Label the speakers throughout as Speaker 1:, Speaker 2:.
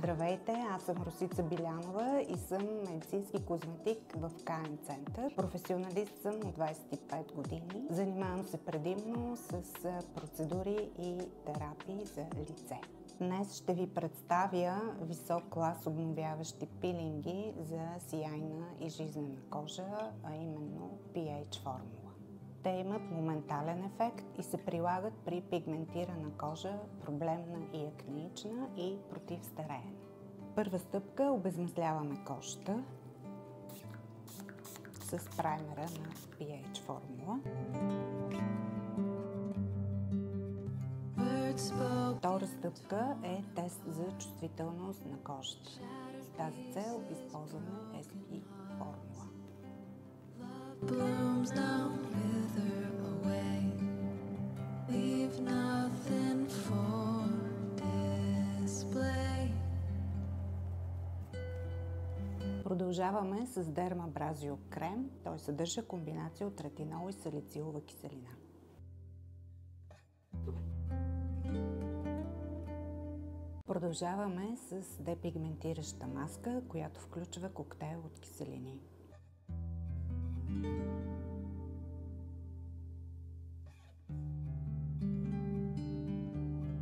Speaker 1: Здравейте, аз съм Росица Билянова и съм медицински козметик в КМ Център. Професионалист съм от 25 години. Занимавам се предимно с процедури и терапии за лице. Днес ще ви представя висок клас обновяващи пилинги за сияйна и жизнена кожа, а именно pH формула. Те имат моментален ефект и се прилагат при пигментирана кожа, проблемна и акнеична и против стареене. Първа стъпка – обезмасляваме кожата с праймера на pH формула. Втора стъпка е тест за чувствителност на кожата. С тази цел използваме SP формула. Продължаваме с Dermabrasio крем. Той съдържа комбинация от ретинол и салицилова киселина. Продължаваме с депигментираща маска, която включва коктейл от киселини.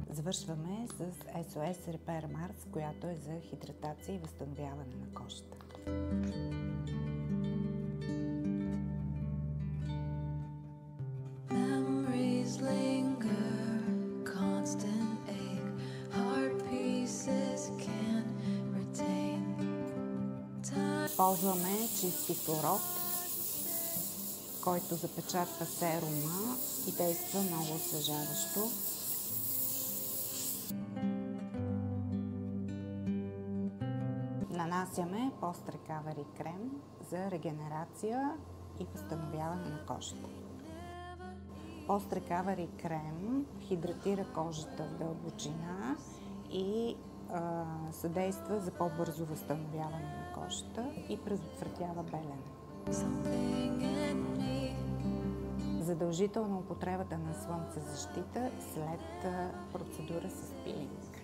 Speaker 1: Завършваме с SOS Repair Mars, която е за хидратация и възстановяване на кожата. Ползваме чист кислород, който запечатва серума и действа много освежаващо. Нанасяме Post Recovery крем за регенерация и възстановяване на кожата. Post Recovery крем хидратира кожата в дълбочина и съдейства за по-бързо възстановяване на кожата и предотвратява белене. Задължителна употребата на слънцезащита след процедура с пилинг.